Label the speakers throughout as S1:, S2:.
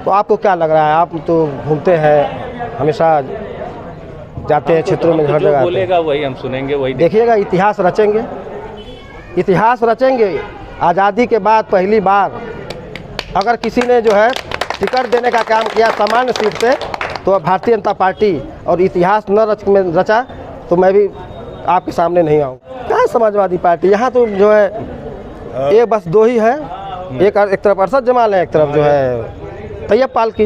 S1: तो आपको क्या लग रहा है? आप तो घूमते हैं, हमेशा जाते हैं क्षेत्रों में, हर जगह
S2: बोलेगा वही हम सुनेंगे, वही
S1: देखिएगा। इतिहास रचेंगे, इतिहास रचेंगे। आज़ादी के बाद पहली बार अगर किसी ने जो है टिकट देने का काम किया सामान्य सीट से, तो भारतीय जनता पार्टी, और इतिहास न रचा तो मैं भी आपके सामने नहीं आऊँ। क्या समाजवादी पार्टी? यहाँ तो जो है ये बस दो ही है, एक तरफ अरशद जमाल है, एक तरफ जो है तैयब पालकी।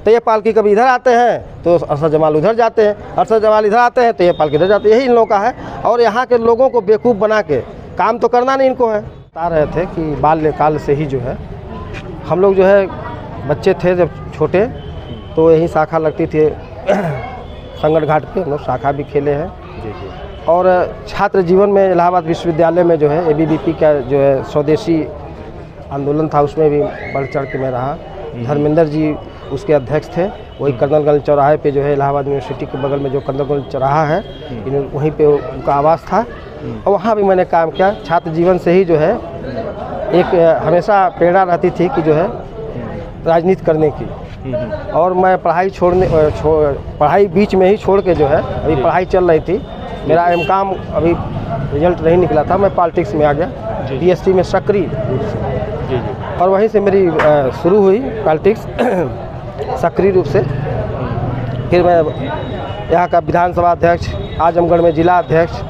S1: तैयब पालकी कभी इधर आते हैं तो अरशद जमाल उधर जाते हैं, अरशद जमाल इधर आते हैं तैयब पालकी इधर जाते हैं। यही इन लोगों का है। और यहाँ के लोगों को बेवकूफ़ बना के काम तो करना नहीं इनको है। बता रहे थे कि बाल्यकाल से ही जो है हम लोग जो है बच्चे थे जब छोटे, तो यही शाखा लगती थी संगड़ घाट पे, हम लोग शाखा भी खेले हैं। और छात्र जीवन में इलाहाबाद विश्वविद्यालय में जो है ABVP का जो है स्वदेशी आंदोलन था, उसमें भी बढ़ चढ़ के मैं रहा। धर्मेंद्र जी उसके अध्यक्ष थे। वही कर्नलगंज चौराहे पे जो है इलाहाबाद यूनिवर्सिटी के बगल में जो कर्नलगंज चौराहा है, वहीं पे उनका आवास था और वहाँ भी मैंने काम किया। छात्र जीवन से ही जो है एक हमेशा प्रेरणा रहती थी कि जो है राजनीति करने की। और मैं पढ़ाई पढ़ाई बीच में ही छोड़ के जो है, अभी पढ़ाई चल रही थी, मेरा M.Com अभी रिजल्ट नहीं निकला था, मैं पॉलिटिक्स में आ गया, PhD में सक्रिय रूप से। और वहीं से मेरी शुरू हुई पॉलिटिक्स सक्रिय रूप से। फिर मैं यहाँ का विधानसभा अध्यक्ष, आजमगढ़ में जिला अध्यक्ष,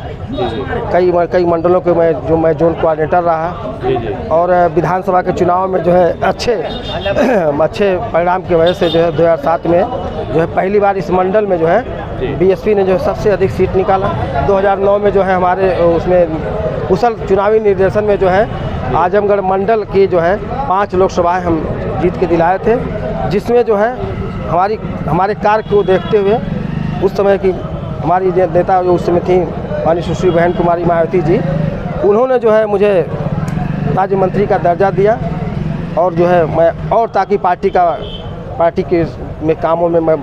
S1: कई मंडलों के मैं जोन कोऑर्डिनेटर रहा। और विधानसभा के चुनाव में जो है अच्छे परिणाम की वजह से जो है 2007 में जो है पहली बार इस मंडल में जो है BSP ने जो सबसे अधिक सीट निकाला। 2009 में जो है हमारे उसमें कुशल चुनावी निर्देशन में जो है आजमगढ़ मंडल की जो है 5 लोकसभाएं हम जीत के दिलाए थे, जिसमें जो है हमारे कार्य को देखते हुए उस समय की हमारी नेता जो उस समय थी माननीय सुश्री बहन कुमारी मायावती जी, उन्होंने जो है मुझे राज्य मंत्री का दर्जा दिया। और जो है मैं और ताकि पार्टी के में कामों में मैं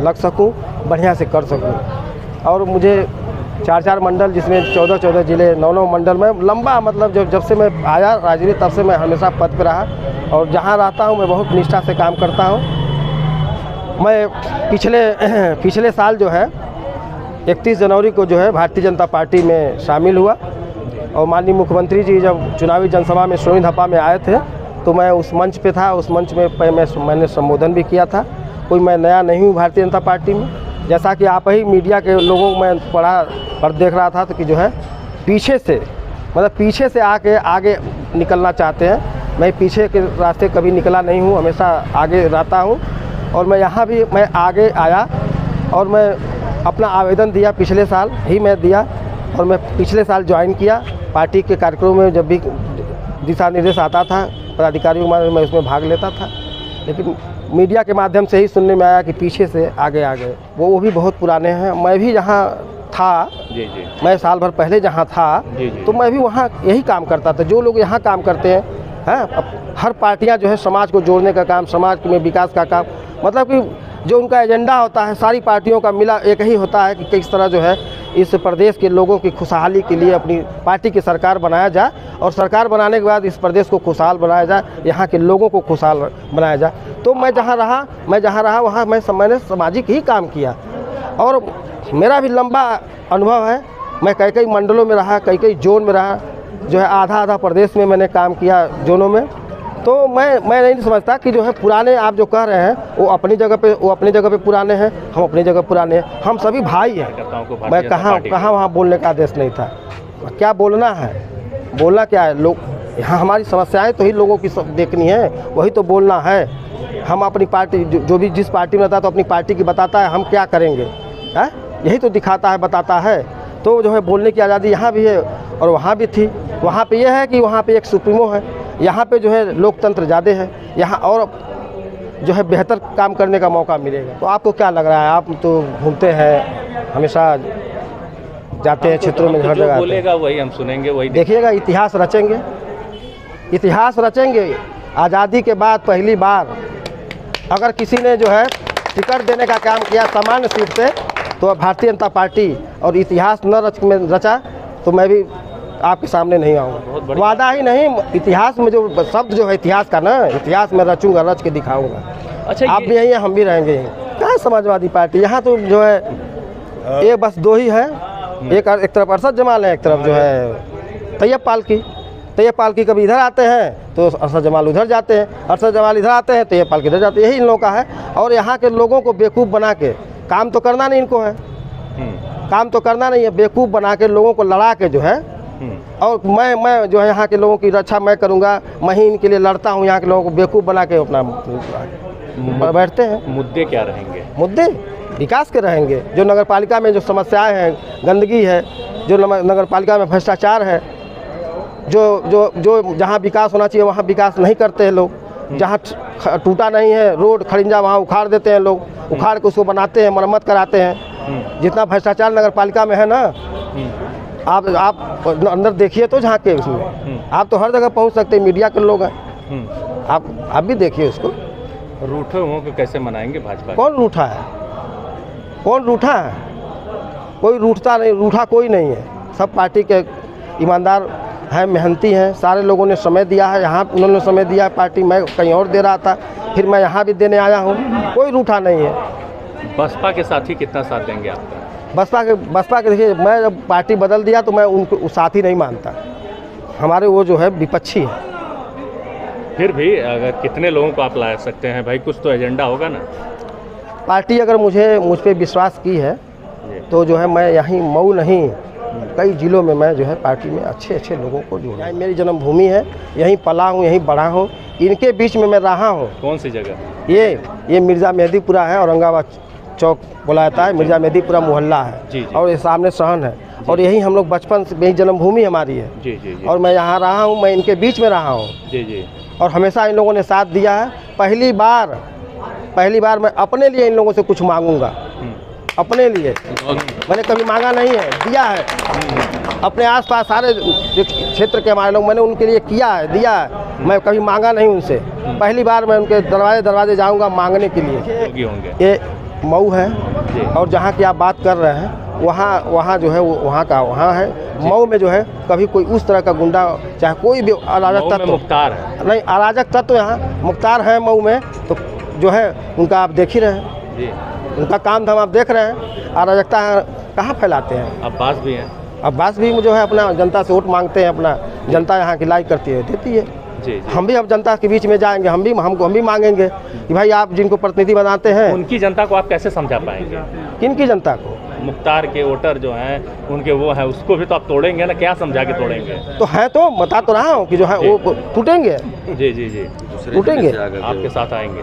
S1: लग सकूं, बढ़िया से कर सकूं। और मुझे 4 मंडल, जिसमें 14 ज़िले, 9 मंडल में लंबा, मतलब जब से मैं आया राजनीति तब से मैं हमेशा पद पर रहा। और जहाँ रहता हूँ मैं बहुत निष्ठा से काम करता हूँ। मैं पिछले साल जो है 31 जनवरी को जो है भारतीय जनता पार्टी में शामिल हुआ। और माननीय मुख्यमंत्री जी जब चुनावी जनसभा में सोनी धप्पा में आए थे तो मैं उस मंच पे था। उस मंच में मैंने संबोधन भी किया था। कोई मैं नया नहीं हूँ भारतीय जनता पार्टी में, जैसा कि आप ही मीडिया के लोगों को मैं पर देख रहा था, तो कि जो है पीछे से आके आगे निकलना चाहते हैं। मैं पीछे के रास्ते कभी निकला नहीं हूँ, हमेशा आगे रहता हूँ। और मैं यहाँ भी मैं आगे आया और मैं अपना आवेदन दिया, पिछले साल ही मैं दिया। और मैं पिछले साल ज्वाइन किया पार्टी के कार्यक्रमों में। जब भी दिशा निर्देश आता था पदाधिकारियों में, मैं उसमें भाग लेता था। लेकिन मीडिया के माध्यम से ही सुनने में आया कि पीछे से आगे आ गए। वो भी बहुत पुराने हैं। मैं भी जहाँ था, मैं साल भर पहले जहाँ था, तो मैं भी वहाँ यही काम करता था जो लोग यहाँ काम करते हैं। हर पार्टियाँ जो है समाज को जोड़ने का काम, समाज में विकास का काम, मतलब कि जो उनका एजेंडा होता है सारी पार्टियों का मिला एक ही होता है कि किस तरह जो है इस प्रदेश के लोगों की खुशहाली के लिए अपनी पार्टी की सरकार बनाया जाए। और सरकार बनाने के बाद इस प्रदेश को खुशहाल बनाया जाए, यहाँ के लोगों को खुशहाल बनाया जाए। तो मैं जहाँ रहा वहाँ मैंने सामाजिक ही काम किया। और मेरा भी लंबा अनुभव है। मैं कई मंडलों में रहा, कई जोन में रहा, जो है आधा प्रदेश में मैंने काम किया जोनों में। तो मैं नहीं समझता कि जो है पुराने आप जो कह रहे हैं वो अपनी जगह पे पुराने हैं, हम अपनी जगह पुराने हैं। हम सभी भाई हैं। मैं कहाँ वहाँ बोलने का आदेश नहीं था। क्या बोलना है, बोलना क्या है, लोग यहाँ हमारी समस्याएं तो ही लोगों की देखनी है, वही तो बोलना है। हम अपनी पार्टी जो भी जिस पार्टी में रहता है तो अपनी पार्टी की बताता है हम क्या करेंगे, है यही तो दिखाता है, बताता है। तो जो है बोलने की आज़ादी यहाँ भी है और वहाँ भी थी। वहाँ पे यह है कि वहाँ पे एक सुप्रीमो है, यहाँ पे जो है लोकतंत्र ज़्यादा है, यहाँ और जो है बेहतर काम करने का मौका मिलेगा। तो आपको क्या लग रहा है? आप तो घूमते हैं, हमेशा जाते हैं क्षेत्रों में, हर जगह
S2: बोलेगा वही हम सुनेंगे, वही
S1: देखिएगा। इतिहास रचेंगे, इतिहास रचेंगे। आज़ादी के बाद पहली बार अगर किसी ने जो है टिकट देने का काम किया सामान्य सीट से, तो भारतीय जनता पार्टी, और इतिहास न रचा तो मैं भी आपके सामने नहीं आऊँगा। वादा ही नहीं, इतिहास में जो शब्द जो है इतिहास का ना, इतिहास में रचूँगा, रच के दिखाऊँगा।
S2: अच्छा,
S1: आप भी यहीं हैं, हम भी रहेंगे यहीं। क्या समाजवादी पार्टी, यहाँ तो जो है ये बस दो ही है, एक तरफ अरशद जमाल है, एक तरफ जो है तैयब पालकी। तैयब पालकी कभी इधर आते हैं तो अरशद जमाल उधर जाते हैं, अरशद जमाल इधर आते हैं तैयब पालकी इधर जाते हैं, यही इन लोगों का है। और यहाँ के लोगों को बेवकूफ़ बना के काम तो करना नहीं इनको है, काम तो करना नहीं है, बेवकूफ़ बना के लोगों को लड़ा के जो है, और मैं जो है यहाँ के लोगों की रक्षा मैं करूँगा, मैं ही इनके लिए लड़ता हूँ, यहाँ के लोगों को बेवकूफ़ बना के अपना बैठते हैं।
S2: मुद्दे क्या रहेंगे?
S1: मुद्दे विकास के रहेंगे। जो नगर पालिका में जो समस्याएं हैं, गंदगी है, जो नगर पालिका में भ्रष्टाचार है, जो जो जो जहाँ विकास होना चाहिए वहाँ विकास नहीं करते हैं लोग, जहाँ टूटा नहीं है रोड खड़िंजा वहाँ उखाड़ देते हैं लोग, उखाड़ के उसको बनाते हैं, मरम्मत कराते हैं। जितना भ्रष्टाचार नगर पालिका में है ना, आप अंदर देखिए तो झांके उसमें, आप तो हर जगह पहुँच सकते हैं, मीडिया के लोग हैं, आप भी देखिए उसको।
S2: रूठे हुओं को कैसे मनाएंगे भाजपा?
S1: कौन रूठा है? कौन रूठा है? कोई रूठता नहीं, रूठा कोई नहीं है। सब पार्टी के ईमानदार हैं, मेहनती हैं, सारे लोगों ने समय दिया है, यहाँ उन्होंने समय दिया है पार्टी, मैं कहीं और दे रहा था, फिर मैं यहाँ भी देने आया हूँ, कोई रूठा नहीं है।
S2: बसपा के साथी कितना साथ देंगे आपका?
S1: बसपा के देखिए, मैं जब पार्टी बदल दिया तो मैं उनको साथी नहीं मानता, हमारे वो जो है विपक्षी है।
S2: फिर भी अगर कितने लोगों को आप ला सकते हैं भाई, कुछ तो एजेंडा होगा ना?
S1: पार्टी अगर मुझ पे विश्वास की है तो जो है मैं यहीं मऊ नहीं कई जिलों में मैं जो है पार्टी में अच्छे लोगों को जोड़ा। मेरी जन्मभूमि है, यहीं पला हूँ, यहीं बड़ा हूँ, इनके बीच में मैं रहा हूँ।
S2: कौन सी जगह?
S1: ये मिर्ज़ा मेहदीपुरा है, औरंगाबाद चौक बोला जाता है, मिर्ज़ा मेहदीपुरा मोहल्ला है।
S2: जी।
S1: और ये सामने सहन है, और यही हम लोग बचपन से, यही जन्मभूमि हमारी है।
S2: जी।
S1: और मैं यहाँ रहा हूँ, मैं इनके बीच में रहा हूँ।
S2: जी।
S1: और हमेशा इन लोगों ने साथ दिया है। पहली बार मैं अपने लिए इन लोगों से कुछ मांगूंगा, अपने लिए मैंने कभी मांगा नहीं है, दिया है। अपने आसपास सारे जो क्षेत्र के हमारे लोग, मैंने उनके लिए किया है, दिया है, मैं कभी मांगा नहीं उनसे। पहली बार मैं उनके दरवाजे जाऊंगा मांगने के लिए। ये मऊ है, और जहाँ की आप बात कर रहे हैं वहाँ जो है वहाँ है। मऊ में जो है कभी कोई उस तरह का गुंडा, चाहे कोई भी अराजक तत्व,
S2: मुख्तार है
S1: नहीं, अराजक तत्व यहाँ मुख्तार है मऊ में, तो जो है उनका आप देख ही रहे हैं
S2: जी,
S1: उनका काम धाम आप देख रहे हैं। अराजकता कहाँ फैलाते हैं?
S2: अब्बास भी हैं।
S1: अब्बास भी जो है अपना जनता से वोट मांगते हैं, अपना जनता यहाँ की लाइक करती है, देती है।
S2: जी।
S1: हम भी अब जनता के बीच में जाएंगे, हम भी मांगेंगे कि भाई आप जिनको प्रतिनिधि बनाते हैं।
S2: उनकी जनता को आप कैसे समझा पाएंगे?
S1: किनकी जनता को?
S2: मुख्तार के वोटर जो हैं उनके वो हैं, उसको भी तो आप तोड़ेंगे ना, क्या समझा के तोड़ेंगे?
S1: तो है, तो बता तो रहा हूँ कि जो है वो टूटेंगे।
S2: जी।
S1: टूटेंगे,
S2: आपके साथ आएंगे।